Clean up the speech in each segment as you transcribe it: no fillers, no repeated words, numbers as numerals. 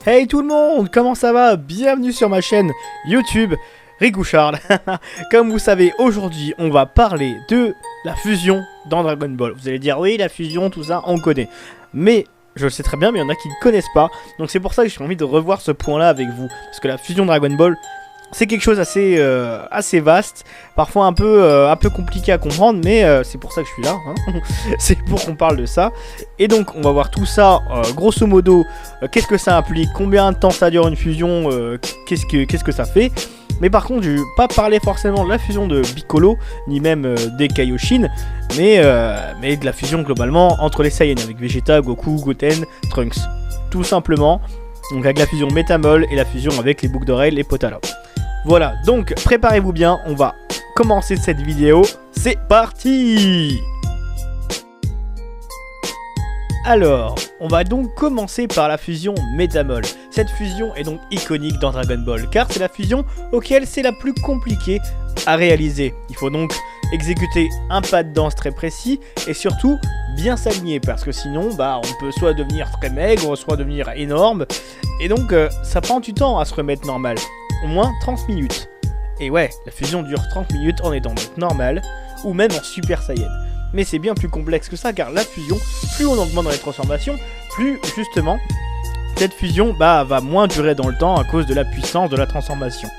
Hey tout le monde, comment ça va? Bienvenue sur ma chaîne YouTube Riku Charles. Comme vous savez, aujourd'hui on va parler de la fusion dans Dragon Ball. Vous allez dire oui, la fusion, tout ça, on connaît. Mais je le sais très bien, mais il y en a qui ne connaissent pas. Donc c'est pour ça que j'ai envie de revoir ce point là avec vous. Parce que la fusion Dragon Ball, c'est quelque chose assez vaste, parfois un peu compliqué à comprendre, mais c'est pour ça que je suis là, hein. C'est pour qu'on parle de ça. Et donc on va voir tout ça, grosso modo, qu'est-ce que ça implique, combien de temps ça dure une fusion, qu'est-ce que ça fait. Mais par contre, je vais pas parler forcément de la fusion de Piccolo, ni même des Kaioshin, mais de la fusion globalement entre les Saiyans, avec Vegeta, Goku, Goten, Trunks. Tout simplement, donc avec la fusion Métamol et la fusion avec les boucles d'oreilles, les Potala. Voilà, donc préparez-vous bien, on va commencer cette vidéo, c'est parti! Alors, on va donc commencer par la fusion Métamol. Cette fusion est donc iconique dans Dragon Ball, car c'est la fusion auquel c'est la plus compliquée à réaliser. Il faut donc exécuter un pas de danse très précis, et surtout bien s'aligner, parce que sinon, on peut soit devenir très maigre, soit devenir énorme, et donc ça prend du temps à se remettre normal. Au moins 30 minutes. Et ouais, la fusion dure 30 minutes en étant donc normal, ou même en Super Saiyan. Mais c'est bien plus complexe que ça, car la fusion, plus on augmente dans les transformations, plus justement, cette fusion va moins durer dans le temps à cause de la puissance de la transformation.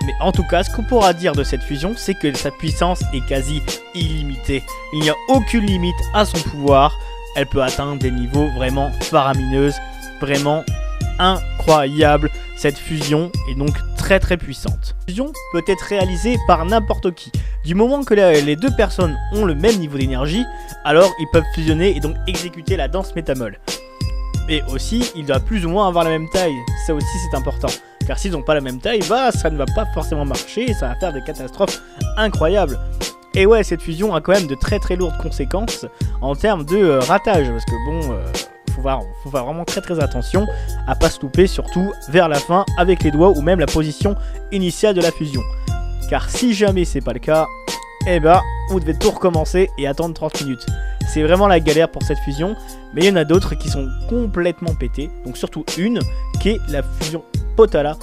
Mais en tout cas, ce qu'on pourra dire de cette fusion, c'est que sa puissance est quasi illimitée. Il n'y a aucune limite à son pouvoir, elle peut atteindre des niveaux vraiment faramineuses, vraiment incroyable. Cette fusion est donc très puissante. La fusion peut être réalisée par n'importe qui. Du moment que les deux personnes ont le même niveau d'énergie, alors ils peuvent fusionner et donc exécuter la danse Métamol. Et aussi, ils doivent plus ou moins avoir la même taille. Ça aussi c'est important. Car s'ils n'ont pas la même taille, ça ne va pas forcément marcher et ça va faire des catastrophes incroyables. Et ouais, cette fusion a quand même de très lourdes conséquences en termes de ratage. Parce que bon... faut faire vraiment très attention à pas se louper, surtout vers la fin avec les doigts ou même la position initiale de la fusion. Car si jamais c'est pas le cas, vous devez tout recommencer et attendre 30 minutes. C'est vraiment la galère pour cette fusion, mais il y en a d'autres qui sont complètement pétées, donc surtout une qui est la fusion Potala,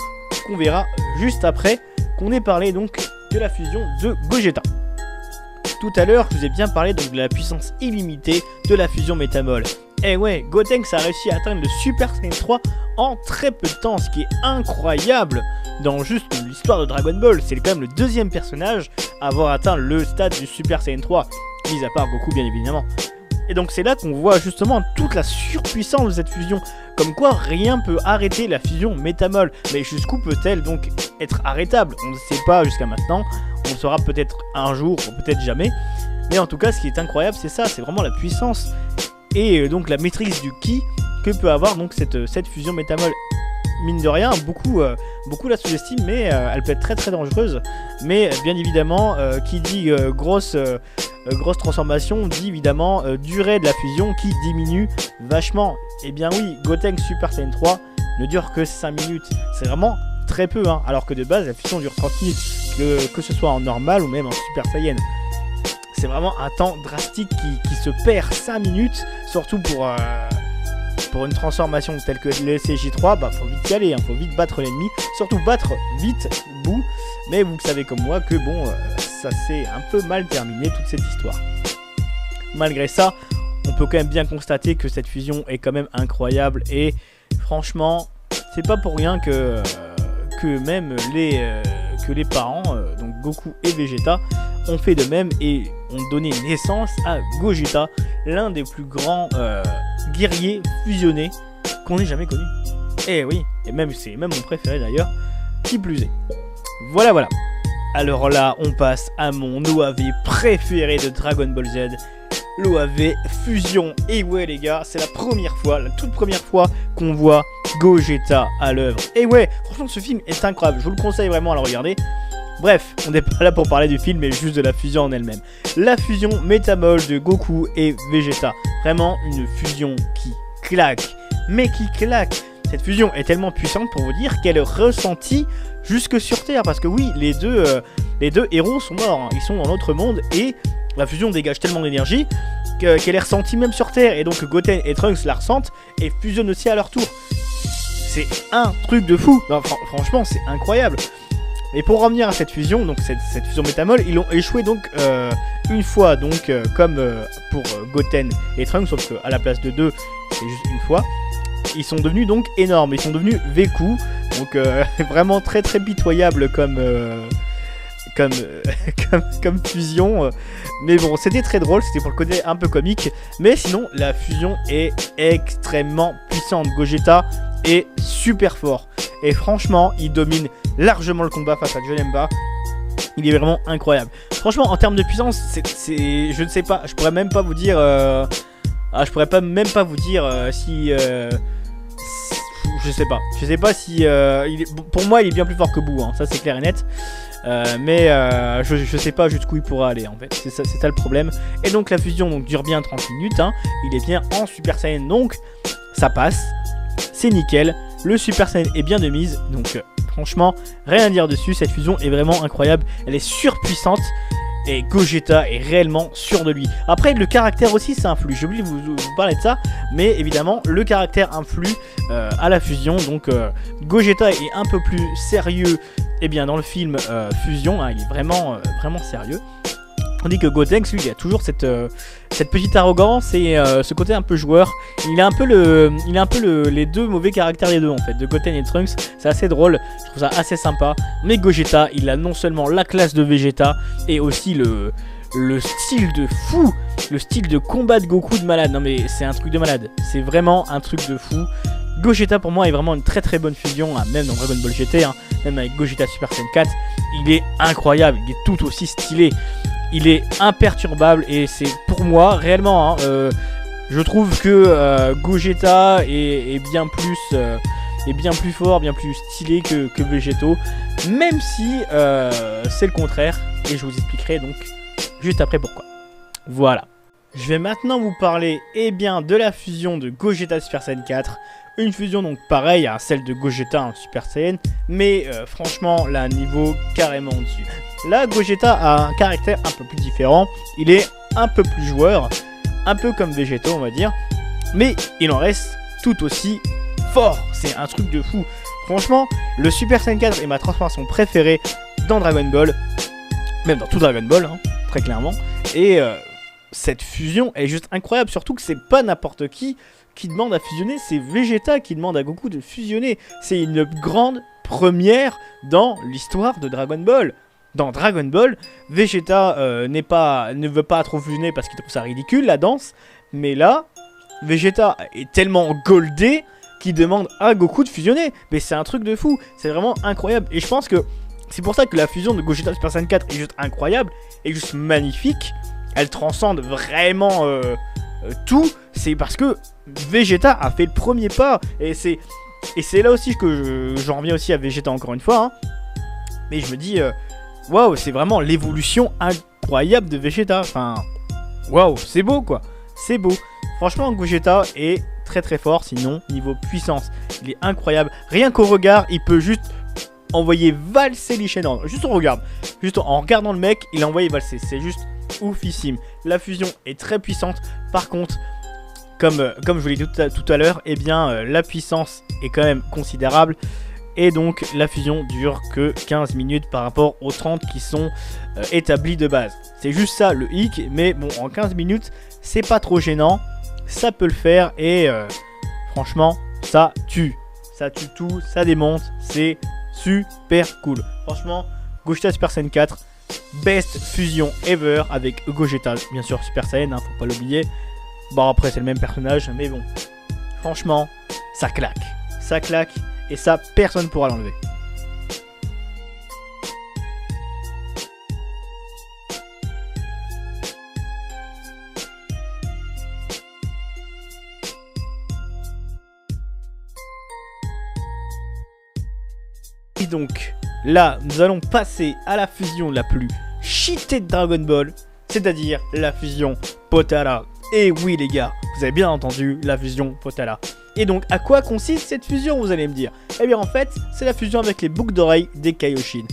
qu'on verra juste après qu'on ait parlé donc de la fusion de Gogeta. Tout à l'heure, je vous ai bien parlé donc de la puissance illimitée de la fusion Métamol. Et ouais, Gotenks a réussi à atteindre le Super Saiyan 3 en très peu de temps, ce qui est incroyable dans juste l'histoire de Dragon Ball. C'est quand même le deuxième personnage à avoir atteint le stade du Super Saiyan 3, mis à part Goku bien évidemment. Et donc c'est là qu'on voit justement toute la surpuissance de cette fusion, comme quoi rien peut arrêter la fusion Métamol. Mais jusqu'où peut-elle donc être arrêtable? On ne sait pas jusqu'à maintenant, on le saura peut-être un jour, ou peut-être jamais. Mais en tout cas, ce qui est incroyable, c'est ça, c'est vraiment la puissance et donc la maîtrise du ki que peut avoir donc cette fusion Métamol. Mine de rien, beaucoup la sous-estiment, mais elle peut être très dangereuse. Mais bien évidemment, qui dit grosse transformation, dit évidemment durée de la fusion qui diminue vachement. Et bien oui, Gotenks Super Saiyan 3 ne dure que 5 minutes. C'est vraiment très peu, hein, alors que de base la fusion dure 30 minutes, que ce soit en normal ou même en Super Saiyan. C'est vraiment un temps drastique qui se perd 5 minutes, surtout pour une transformation telle que le SJ3, faut vite y aller, faut vite battre l'ennemi, surtout battre vite Boo, mais vous savez comme moi que bon, ça s'est un peu mal terminé toute cette histoire. Malgré ça, on peut quand même bien constater que cette fusion est quand même incroyable et franchement, c'est pas pour rien que même les parents, donc Goku et Vegeta, ont fait de même et ont donné naissance à Gogeta, l'un des plus grands guerriers fusionnés qu'on ait jamais connu. Et oui, et même c'est même mon préféré d'ailleurs, qui plus est. Voilà. Alors là, on passe à mon OAV préféré de Dragon Ball Z, l'OAV Fusion. Et ouais les gars, c'est la toute première fois qu'on voit Gogeta à l'œuvre. Et ouais, franchement ce film est incroyable, je vous le conseille vraiment à le regarder. Bref, on n'est pas là pour parler du film, mais juste de la fusion en elle-même. La fusion Métamol de Goku et Vegeta. Vraiment une fusion qui claque. Mais qui claque. Cette fusion est tellement puissante pour vous dire qu'elle est ressentie jusque sur Terre. Parce que oui, les deux héros sont morts, hein. Ils sont dans notre monde et la fusion dégage tellement d'énergie qu'elle est ressentie même sur Terre. Et donc Goten et Trunks la ressentent et fusionnent aussi à leur tour. c'est un truc de fou. Non, franchement, c'est incroyable. Et pour revenir à cette fusion, donc cette fusion Métamol, ils ont échoué donc une fois, donc comme pour Goten et Trunks, sauf qu'à la place de 2, c'est juste une fois. Ils sont devenus donc énormes, ils sont devenus Veku, donc vraiment très très pitoyable comme fusion. Mais bon, c'était très drôle, c'était pour le côté un peu comique. Mais sinon, la fusion est extrêmement puissante. Gogeta est super fort. Et franchement, il domine largement le combat face à Janemba. Il est vraiment incroyable. Franchement, en termes de puissance, je ne sais pas. Je pourrais même pas vous dire. Même pas vous dire si. Je sais pas. Je sais pas si. Pour moi, il est bien plus fort que Boo. Hein. Ça, c'est clair et net. Mais je sais pas jusqu'où il pourra aller en fait, c'est ça le problème. Et donc la fusion donc, dure bien 30 minutes, hein. Il est bien en Super Saiyan, donc ça passe, c'est nickel. Le Super Saiyan est bien de mise, donc franchement rien à dire dessus, cette fusion est vraiment incroyable, elle est surpuissante. Et Gogeta est réellement sûr de lui. Après le caractère aussi ça influe. J'ai oublié de vous parler de ça. Mais évidemment le caractère influe à la fusion. Donc Gogeta est un peu plus sérieux. Et bien dans le film Fusion hein, il est vraiment sérieux. Tandis que Gotenks lui il a toujours cette petite arrogance et ce côté un peu joueur. Il a un peu les deux mauvais caractères des deux en fait, de Goten et de Trunks. C'est assez drôle, je trouve ça assez sympa. Mais Gogeta il a non seulement la classe de Vegeta et aussi le style de fou, le style de combat de Goku de malade. Non mais c'est un truc de malade, c'est vraiment un truc de fou. Gogeta pour moi est vraiment une très très bonne fusion, hein, même dans Dragon Ball GT, hein, même avec Gogeta Super Saiyan 4, il est incroyable, il est tout aussi stylé. Il est imperturbable et c'est pour moi réellement, hein, je trouve que Gogeta est bien plus fort, bien plus stylé que Vegeto, même si c'est le contraire et je vous expliquerai donc juste après pourquoi. Voilà. Je vais maintenant vous parler de la fusion de Gogeta Super Saiyan 4. Une fusion donc pareille à celle de Gogeta en Super Saiyan, mais franchement là un niveau carrément au-dessus. Là Gogeta a un caractère un peu plus différent, il est un peu plus joueur, un peu comme Vegeto on va dire, mais il en reste tout aussi fort, c'est un truc de fou. Franchement le Super Saiyan 4 est ma transformation préférée dans Dragon Ball, même dans tout Dragon Ball hein, très clairement, et cette fusion est juste incroyable, surtout que c'est pas n'importe qui demande à fusionner, c'est Vegeta qui demande à Goku de fusionner. C'est une grande première dans l'histoire de Dragon Ball. Dans Dragon Ball, Vegeta ne veut pas trop fusionner parce qu'il trouve ça ridicule la danse, mais là, Vegeta est tellement goldé qu'il demande à Goku de fusionner. Mais c'est un truc de fou, c'est vraiment incroyable. Et je pense que c'est pour ça que la fusion de Gogeta Super Saiyan 4 est juste incroyable, et juste magnifique. Elle transcende vraiment tout, c'est parce que Vegeta a fait le premier pas, et c'est là aussi que j'en reviens aussi à Vegeta encore une fois, hein. Mais je me dis, waouh, c'est vraiment l'évolution incroyable de Vegeta, enfin, waouh, c'est beau quoi, c'est beau. Franchement, Gogeta est très très fort, sinon, niveau puissance, il est incroyable. Rien qu'au regard, il peut juste envoyer valser les chaînes, juste on regarde, juste en regardant le mec, il a envoyé valser, c'est juste oufissime. La fusion est très puissante, par contre, comme je vous l'ai dit tout à l'heure, la puissance est quand même considérable. Et donc la fusion dure que 15 minutes par rapport aux 30 qui sont établis de base. C'est juste ça le hic, mais bon, en 15 minutes, c'est pas trop gênant. Ça peut le faire et franchement, ça tue. Ça tue tout, ça démonte, c'est super cool. Franchement, Gogeta Super Saiyan 4, best fusion ever avec Gogeta, bien sûr Super Saiyan, hein, faut pas l'oublier. Bon après c'est le même personnage, mais bon, franchement, ça claque, et ça personne pourra l'enlever. Et donc là, nous allons passer à la fusion la plus cheatée de Dragon Ball, c'est-à-dire la fusion Potara. Et oui les gars, vous avez bien entendu, la fusion Potara. Et donc à quoi consiste cette fusion, vous allez me dire? Eh bien en fait, c'est la fusion avec les boucles d'oreilles des Kaioshin.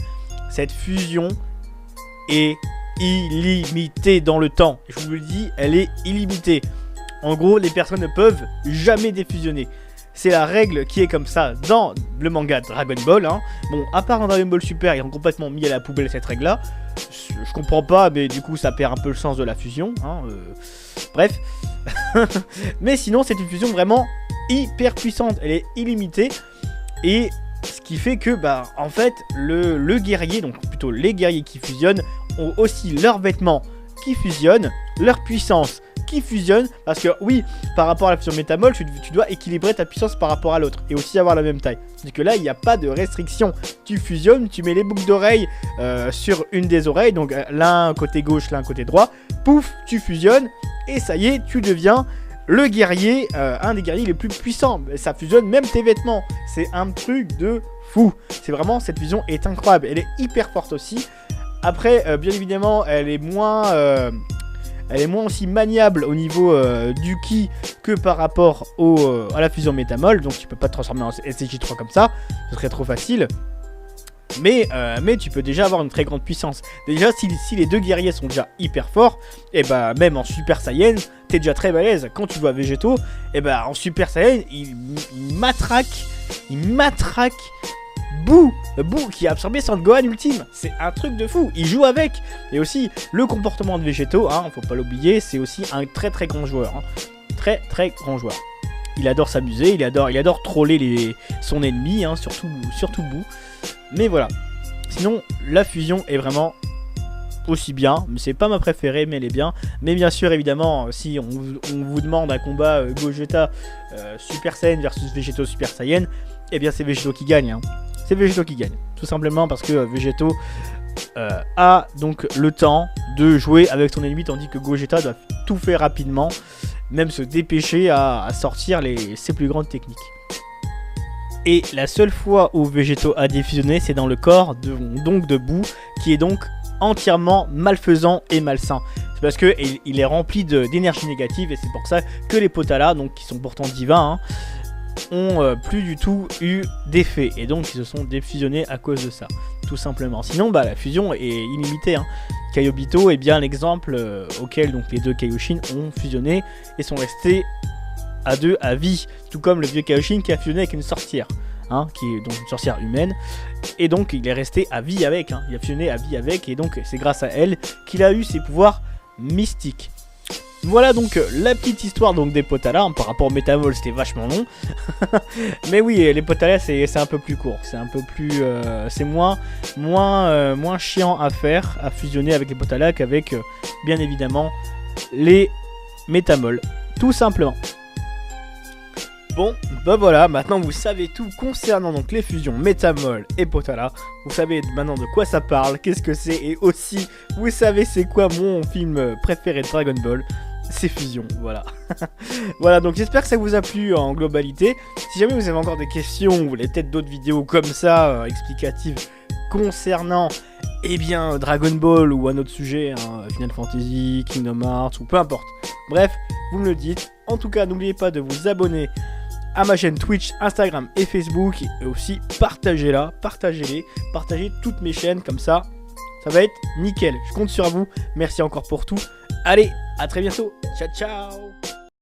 Cette fusion est illimitée dans le temps. Je vous le dis, elle est illimitée. En gros, les personnes ne peuvent jamais défusionner. c'est la règle qui est comme ça dans le manga Dragon Ball. Hein. Bon, à part dans Dragon Ball Super, ils ont complètement mis à la poubelle cette règle-là. Je comprends pas, mais du coup, ça perd un peu le sens de la fusion. Hein, bref. Mais sinon, c'est une fusion vraiment hyper puissante. Elle est illimitée. Et ce qui fait que, bah, en fait, le guerrier, donc plutôt les guerriers qui fusionnent, ont aussi leurs vêtements qui fusionnent, leur puissance qui fusionne, parce que oui, par rapport à la fusion Métamol, tu dois équilibrer ta puissance par rapport à l'autre, et aussi avoir la même taille. C'est que là, il n'y a pas de restriction. Tu fusionnes, tu mets les boucles d'oreilles sur une des oreilles, donc l'un côté gauche, l'un côté droit, pouf, tu fusionnes, et ça y est, tu deviens le guerrier, un des guerriers les plus puissants. Ça fusionne même tes vêtements. C'est un truc de fou. C'est vraiment, cette fusion est incroyable. Elle est hyper forte aussi. Après, bien évidemment, elle est moins aussi maniable au niveau du ki que par rapport à la fusion Métamol. Donc tu peux pas te transformer en SCJ3 comme ça. Ce serait trop facile. Mais tu peux déjà avoir une très grande puissance. Déjà, si les deux guerriers sont déjà hyper forts, et bah même en Super Saiyan, t'es déjà très balèze. Quand tu vois Végéto, et bah en Super Saiyan, il matraque Boo qui a absorbé son Gohan ultime. C'est un truc de fou, il joue avec. Et aussi, le comportement de Végéto, hein, faut pas l'oublier, c'est aussi un très très grand joueur. Hein. Très très grand joueur. Il adore s'amuser, il adore troller son ennemi, hein, surtout Boo. Mais voilà. Sinon, la fusion est vraiment aussi bien. C'est pas ma préférée, mais elle est bien. Mais bien sûr, évidemment, si on vous demande un combat Gogeta Super Saiyan versus Végéto Super Saiyan, eh bien c'est Végéto qui gagne. Hein. C'est Végéto qui gagne. Tout simplement parce que Végéto a donc le temps de jouer avec son ennemi, tandis que Gogeta doit tout faire rapidement, même se dépêcher à sortir ses plus grandes techniques. Et la seule fois où Végéto a défusionné, c'est dans le corps de Boo, qui est donc entièrement malfaisant et malsain. C'est parce qu'il est rempli d'énergie négative, et c'est pour ça que les Potala, donc qui sont pourtant divins, hein, ont plus du tout eu d'effet, et donc ils se sont défusionnés à cause de ça, tout simplement. Sinon, bah, la fusion est illimitée. Hein. Kaiobito est bien l'exemple auquel donc, les deux Kaioshin ont fusionné et sont restés à deux à vie, tout comme le vieux Kaioshin qui a fusionné avec une sorcière, hein, qui est donc une sorcière humaine, et donc il est resté à vie avec, hein, il a fusionné à vie avec, et donc c'est grâce à elle qu'il a eu ses pouvoirs mystiques. Voilà donc la petite histoire donc des Potala, hein, par rapport au Métamol c'était vachement long, mais oui, les Potala c'est un peu plus court, c'est un peu plus, c'est moins chiant à faire, à fusionner avec les Potala qu'avec bien évidemment les Métamol, tout simplement. Bon, bah voilà, maintenant vous savez tout concernant donc les fusions Métamol et Potala. Vous savez maintenant de quoi ça parle, qu'est-ce que c'est, et aussi vous savez c'est quoi mon film préféré de Dragon Ball, c'est Fusion, voilà. Voilà, donc j'espère que ça vous a plu en globalité. Si jamais vous avez encore des questions, ou vous voulez peut-être d'autres vidéos comme ça, explicatives, concernant, eh bien, Dragon Ball ou un autre sujet, hein, Final Fantasy, Kingdom Hearts, ou peu importe. Bref, vous me le dites. En tout cas, n'oubliez pas de vous abonner à ma chaîne Twitch, Instagram et Facebook, et aussi partagez-les, partagez toutes mes chaînes, comme ça va être nickel. Je compte sur vous, merci encore pour tout. Allez, à très bientôt, ciao ciao.